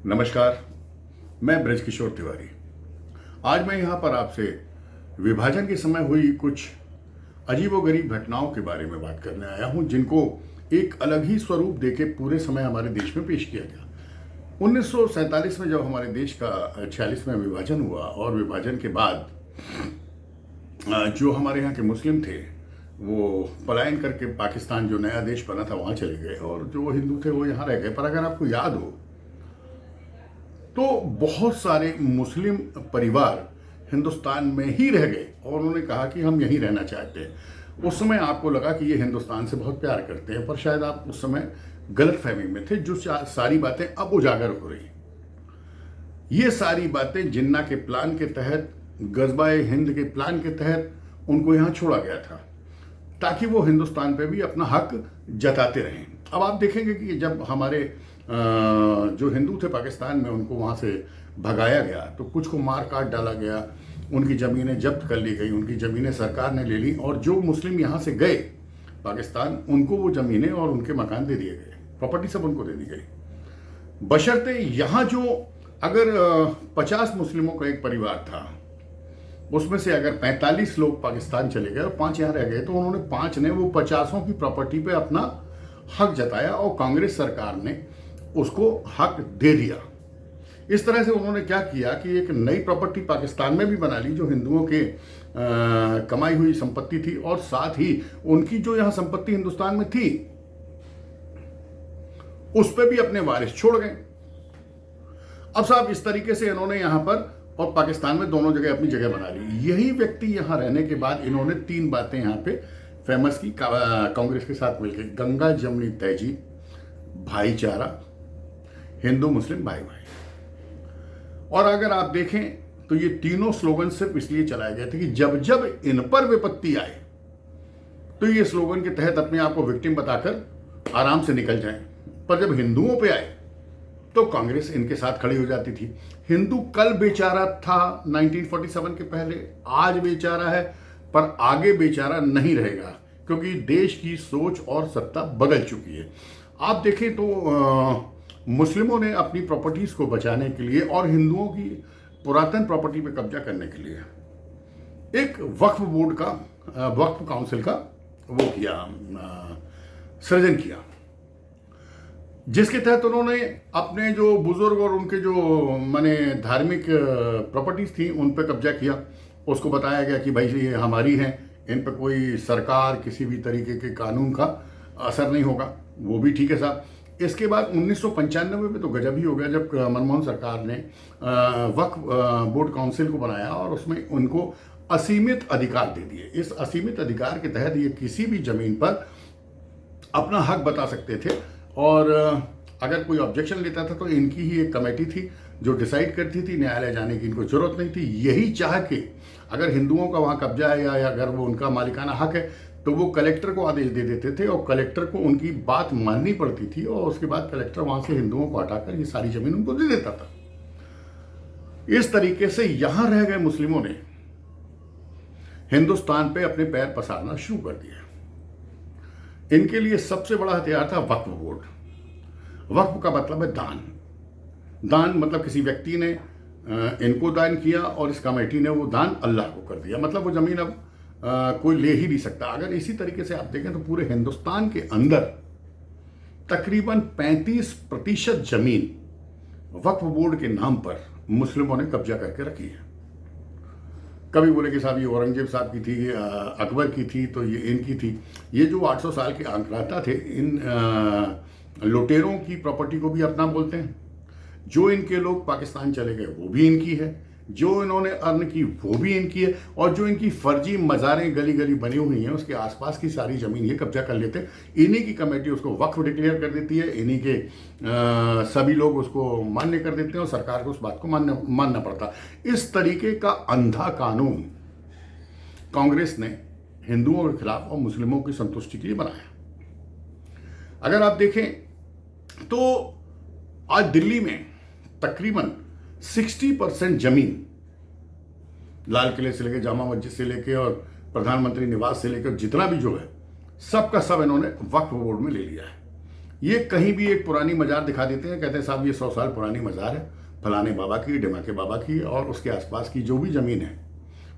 नमस्कार, मैं ब्रजकिशोर तिवारी। आज मैं यहाँ पर आपसे विभाजन के समय हुई कुछ अजीबोगरीब घटनाओं के बारे में बात करने आया हूँ, जिनको एक अलग ही स्वरूप देके पूरे समय हमारे देश में पेश किया गया। 1947 में जब हमारे देश का 46वां विभाजन हुआ और विभाजन के बाद जो हमारे यहाँ के मुस्लिम थे वो पलायन करके पाकिस्तान, जो नया देश बना था, वहाँ चले गए और जो हिंदू थे वो यहाँ रह गए। पर अगर आपको याद हो तो बहुत सारे मुस्लिम परिवार हिंदुस्तान में ही रह गए और उन्होंने कहा कि हम यहीं रहना चाहते हैं। उस समय आपको लगा कि ये हिंदुस्तान से बहुत प्यार करते हैं, पर शायद आप उस समय गलत फहमी में थे। जो सारी बातें अब उजागर हो रही, ये सारी बातें जिन्ना के प्लान के तहत, गजबाए हिंद के प्लान के तहत उनको यहाँ छोड़ा गया था ताकि वो हिंदुस्तान पे भी अपना हक जताते रहें। अब आप देखेंगे कि जब हमारे जो हिंदू थे पाकिस्तान में, उनको वहाँ से भगाया गया तो कुछ को मार काट डाला गया, उनकी ज़मीनें जब्त कर ली गई, उनकी ज़मीनें सरकार ने ले ली और जो मुस्लिम यहाँ से गए पाकिस्तान, उनको वो ज़मीनें और उनके मकान दे दिए गए, प्रॉपर्टी सब उनको दे दी गई। बशर्ते यहाँ जो अगर 50 मुस्लिमों का एक परिवार था, उसमें से अगर 45 लोग पाकिस्तान चले गए और 5 यहाँ रह गए, तो उन्होंने 5 ने वो 50 की प्रॉपर्टी पे अपना हक जताया और कांग्रेस सरकार ने उसको हक दे दिया। इस तरह से उन्होंने क्या किया कि एक नई प्रॉपर्टी पाकिस्तान में भी बना ली, जो हिंदुओं के कमाई हुई संपत्ति थी, और साथ ही उनकी जो यहाँ संपत्ति हिंदुस्तान में थी उस पर भी अपने वारिस छोड़ गए। अब साहब इस तरीके से इन्होंने यहाँ पर और पाकिस्तान में दोनों जगह अपनी जगह बना ली। यही व्यक्ति यहाँ रहने के बाद इन्होंने 3 बातें यहाँ पे फेमस की कांग्रेस के साथ मिलकर: गंगा जमुनी तहजीब, भाईचारा, हिंदू मुस्लिम भाई भाई। और अगर आप देखें तो ये तीनों स्लोगन सिर्फ इसलिए चलाए गए थे कि जब जब इन पर विपत्ति आए तो ये स्लोगन के तहत अपने आप को विक्टिम बताकर आराम से निकल जाएं। पर जब हिंदुओं पे आए तो कांग्रेस इनके साथ खड़ी हो जाती थी। हिंदू कल बेचारा था 1947 के पहले, आज बेचारा है, पर आगे बेचारा नहीं रहेगा, क्योंकि देश की सोच और सत्ता बदल चुकी है। आप देखें तो मुस्लिमों ने अपनी प्रॉपर्टीज को बचाने के लिए और हिंदुओं की पुरातन प्रॉपर्टी पे कब्जा करने के लिए एक वक्फ बोर्ड का, वक्फ काउंसिल का वो किया, सृजन किया, जिसके तहत उन्होंने अपने जो बुजुर्ग और उनके जो माने धार्मिक प्रॉपर्टीज थी उन पर कब्जा किया। उसको बताया गया कि भाई ये हमारी हैं, इन पर कोई सरकार किसी भी तरीके के कानून का असर नहीं होगा। वो भी ठीक है साहब। इसके बाद 1995 में तो गजब ही हो गया, जब मनमोहन सरकार ने वक्फ बोर्ड काउंसिल को बनाया और उसमें उनको असीमित अधिकार दे दिए। इस असीमित अधिकार के तहत ये किसी भी जमीन पर अपना हक बता सकते थे और अगर कोई ऑब्जेक्शन लेता था तो इनकी ही एक कमेटी थी जो डिसाइड करती थी। न्यायालय जाने की इनको जरूरत नहीं थी। यही चाह के अगर हिंदुओं का वहाँ कब्जा है या अगर वो उनका मालिकाना हक है तो वो कलेक्टर को आदेश दे देते थे और कलेक्टर को उनकी बात माननी पड़ती थी और उसके बाद कलेक्टर वहाँ से हिंदुओं को हटाकर ये सारी जमीन उनको दे देता था। इस तरीके से यहाँ रह गए मुस्लिमों ने हिंदुस्तान पे अपने पैर पसारना शुरू कर दिया। इनके लिए सबसे बड़ा हथियार था वक्फ बोर्ड। वक्फ का मतलब है दान। दान मतलब किसी व्यक्ति ने इनको दान किया और इस कमेटी ने वो दान अल्लाह को कर दिया। मतलब वो जमीन अब कोई ले ही नहीं सकता। अगर इसी तरीके से आप देखें तो पूरे हिंदुस्तान के अंदर तकरीबन 35% जमीन वक्फ बोर्ड के नाम पर मुस्लिमों ने कब्जा करके रखी है। कभी बोले कि साहब ये औरंगजेब साहब की थी, अकबर की थी, तो ये इनकी थी। ये जो 800 साल के आंकड़ाता थे, इन लुटेरों की प्रॉपर्टी को भी अपना बोलते हैं। जो इनके लोग पाकिस्तान चले गए वो भी इनकी है, जो इन्होंने अर्न की वो भी इनकी है, और जो इनकी फर्जी मज़ारें गली गली बनी हुई हैं उसके आसपास की सारी ज़मीन ये कब्जा कर लेते हैं। इन्हीं की कमेटी उसको वक्फ डिक्लेयर कर देती है, इन्हीं के सभी लोग उसको मान्य कर देते हैं और सरकार को उस बात को मानना पड़ता। इस तरीके का अंधा कानून कांग्रेस ने हिंदुओं के खिलाफ और मुस्लिमों की संतुष्टि के लिए बनाया। अगर आप देखें तो आज दिल्ली में तकरीबन 60% जमीन, लाल किले से लेकर जामा मस्जिद से लेकर और प्रधानमंत्री निवास से लेकर जितना भी जो है, सबका सब इन्होंने वक्फ बोर्ड में ले लिया है। ये कहीं भी एक पुरानी मजार दिखा देते हैं, कहते हैं साहब ये 100 साल पुरानी मजार है, फलाने बाबा की, ढिमाके बाबा की, और उसके आसपास की जो भी जमीन है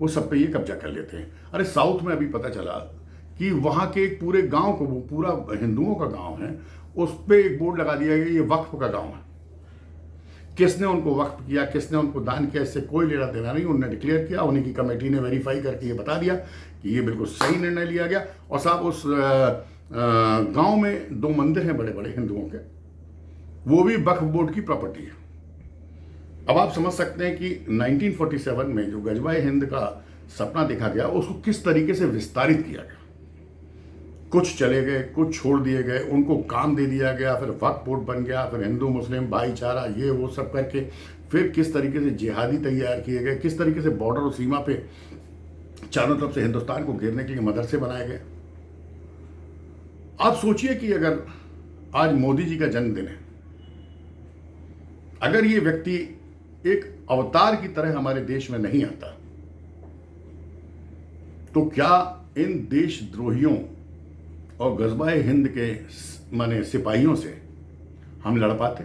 वो सब पे ये कब्जा कर लेते हैं। अरे साउथ में अभी पता चला कि वहाँ के एक पूरे गांव को, वो पूरा हिंदुओं का गांव है, उस पर एक बोर्ड लगा दिया गया ये वक्फ का गांव है। किसने उनको वक्फ किया, किसने उनको दान किया, इससे कोई लेना देना नहीं। उन्होंने डिक्लेयर किया, उन्हीं की कमेटी ने वेरीफाई करके ये बता दिया कि ये बिल्कुल सही निर्णय लिया गया। और साहब उस गांव में 2 मंदिर हैं बड़े बड़े हिंदुओं के, वो भी वक्फ बोर्ड की प्रॉपर्टी है। अब आप समझ सकते हैं कि 1947 में जो गजबाए हिंद का सपना देखा गया, उसको किस तरीके से विस्तारित किया गया। कुछ चले गए, कुछ छोड़ दिए गए, उनको काम दे दिया गया, फिर वक्फ बोर्ड बन गया, फिर हिंदू मुस्लिम भाईचारा ये वो सब करके फिर किस तरीके से जिहादी तैयार किए गए, किस तरीके से बॉर्डर और सीमा पे चारों तरफ से हिंदुस्तान को घेरने के लिए मदरसे बनाए गए। आप सोचिए कि अगर आज मोदी जी का जन्मदिन है, अगर ये व्यक्ति एक अवतार की तरह हमारे देश में नहीं आता, तो क्या इन देशद्रोहियों और गजबाए हिंद के माने सिपाहियों से हम लड़ पाते?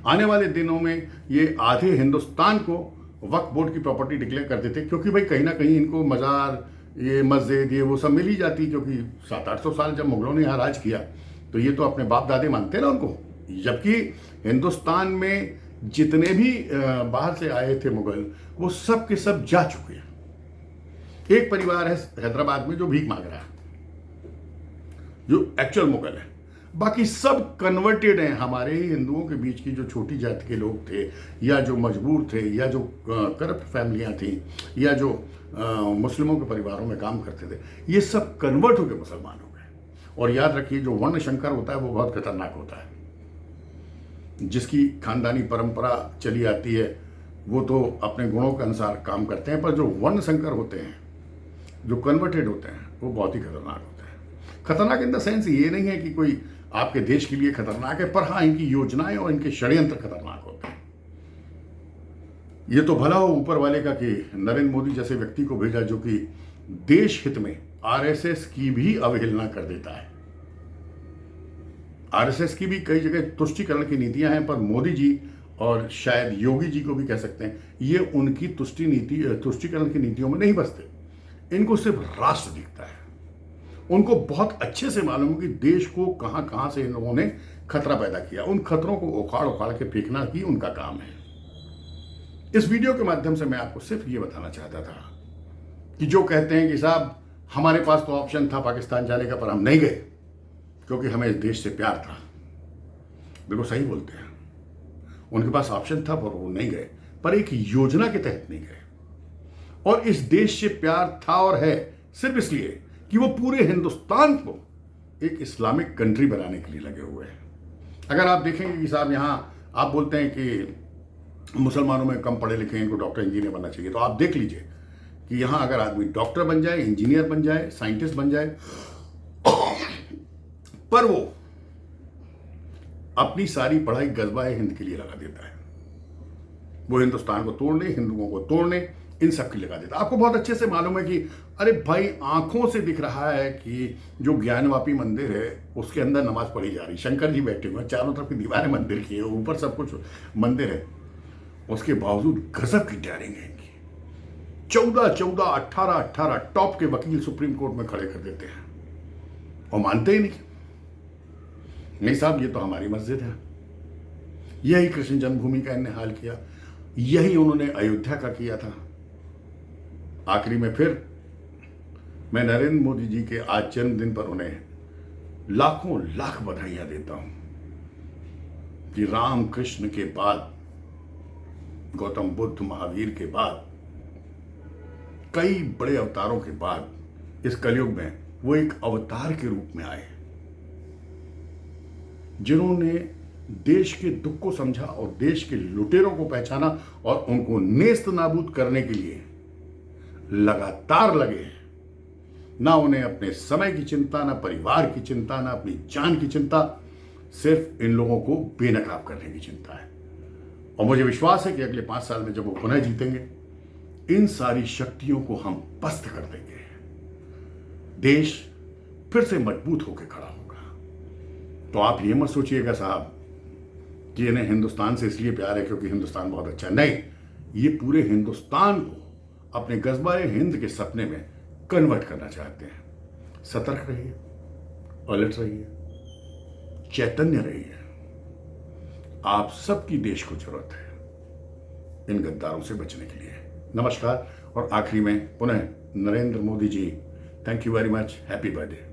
आने वाले दिनों में ये आधे हिंदुस्तान को वक्फ बोर्ड की प्रॉपर्टी डिक्लेयर कर देते, क्योंकि भाई कहीं ना कहीं इनको मजार, ये मस्जिद, ये वो सब मिल ही जाती, क्योंकि 700-800 साल जब मुगलों ने यहाँ राज किया तो ये तो अपने बाप दादे मानते ना उनको। जबकि हिंदुस्तान में जितने भी बाहर से आए थे मुगल, वो सब के सब जा चुके हैं। एक परिवार है हैदराबाद में जो भीख मांग रहा है, जो एक्चुअल मुगल है। बाकी सब कन्वर्टेड हैं। हमारे ही हिंदुओं के बीच की जो छोटी जाति के लोग थे, या जो मजबूर थे, या जो करप्ट फैमिलियां थी, या जो मुस्लिमों के परिवारों में काम करते थे, ये सब कन्वर्ट होकर मुसलमान हो गए। और याद रखिए, जो वर्ण शंकर होता है वो बहुत खतरनाक होता है। जिसकी खानदानी परंपरा चली आती है वो तो अपने गुणों के अनुसार काम करते हैं, पर जो वर्ण शंकर होते हैं, जो कन्वर्टेड होते हैं, वो बहुत ही खतरनाक होते हैं। खतरनाक इन द सेंस ये नहीं है कि कोई आपके देश के लिए खतरनाक है, पर हाँ, इनकी योजनाएं और इनके षड्यंत्र खतरनाक होते हैं। ये तो भला हो ऊपर वाले का कि नरेंद्र मोदी जैसे व्यक्ति को भेजा जो कि देश हित में आरएसएस की भी अवहेलना कर देता है। आरएसएस की भी कई जगह तुष्टिकरण की नीतियां हैं, पर मोदी जी और शायद योगी जी को भी कह सकते हैं, ये उनकी तुष्टिकरण की नीतियों में नहीं बसते। इनको सिर्फ राष्ट्र दिखता है। उनको बहुत अच्छे से मालूम है कि देश को कहां कहां से इन लोगों ने खतरा पैदा किया। उन खतरों को उखाड़ उखाड़ के फेंकना ही उनका काम है। इस वीडियो के माध्यम से मैं आपको सिर्फ ये बताना चाहता था कि जो कहते हैं कि साहब हमारे पास तो ऑप्शन था पाकिस्तान जाने का, पर हम नहीं गए क्योंकि हमें इस देश से प्यार था, बिल्कुल सही बोलते हैं। उनके पास ऑप्शन था पर वो नहीं गए, पर एक योजना के तहत नहीं गए। और इस देश से प्यार था और है सिर्फ इसलिए कि वो पूरे हिंदुस्तान को एक इस्लामिक कंट्री बनाने के लिए लगे हुए हैं। अगर आप देखेंगे कि साहब यहाँ आप बोलते हैं कि मुसलमानों में कम पढ़े लिखे हैं, इनको डॉक्टर इंजीनियर बनना चाहिए, तो आप देख लीजिए कि यहाँ अगर आदमी डॉक्टर बन जाए, इंजीनियर बन जाए, साइंटिस्ट बन जाए, पर वो अपनी सारी पढ़ाई गजबाए हिंद के लिए लगा देता है। वो हिंदुस्तान को तोड़ने, हिंदुओं को तोड़ने, इन सब के लगा देता है। आपको बहुत अच्छे से मालूम है कि अरे भाई आंखों से दिख रहा है कि जो ज्ञानवापी मंदिर है उसके अंदर नमाज पढ़ी जा रही, शंकर जी बैठे हुए हैं, चारों तरफ की दीवारें मंदिर की है, ऊपर सब कुछ मंदिर है, उसके बावजूद गजब की डेयरिंग है इनकी। 14, 18 टॉप के वकील सुप्रीम कोर्ट में खड़े कर देते हैं और मानते ही नहीं साहब ये तो हमारी मस्जिद है। यही कृष्ण जन्मभूमि का इन्हें हाल किया, यही उन्होंने अयोध्या का किया था। आखिरी में फिर मैं नरेंद्र मोदी जी के आज जन्मदिन पर उन्हें लाखों लाख बधाइयां देता हूं कि राम कृष्ण के बाद, गौतम बुद्ध, महावीर के बाद, कई बड़े अवतारों के बाद इस कलयुग में वो एक अवतार के रूप में आए, जिन्होंने देश के दुख को समझा और देश के लुटेरों को पहचाना और उनको नेस्त नाबूद करने के लिए लगातार लगे। ना उन्हें अपने समय की चिंता, ना परिवार की चिंता, ना अपनी जान की चिंता, सिर्फ इन लोगों को बेनकाब करने की चिंता है। और मुझे विश्वास है कि अगले 5 साल में जब वो पुनः जीतेंगे, इन सारी शक्तियों को हम पस्त कर देंगे। देश फिर से मजबूत होकर खड़ा होगा। तो आप ये मत सोचिएगा साहब कि इन्हें हिंदुस्तान से इसलिए प्यार है क्योंकि हिंदुस्तान बहुत अच्छा है। नहीं, ये पूरे हिंदुस्तान को अपने कस्बा-ए हिंद के सपने में कन्वर्ट करना चाहते हैं। सतर्क रहिए, अलर्ट रहिए, चैतन्य रहिए। आप सबकी देश को जरूरत है इन गद्दारों से बचने के लिए। नमस्कार। और आखिरी में पुनः Narendra Modi ji, thank you very much, happy birthday.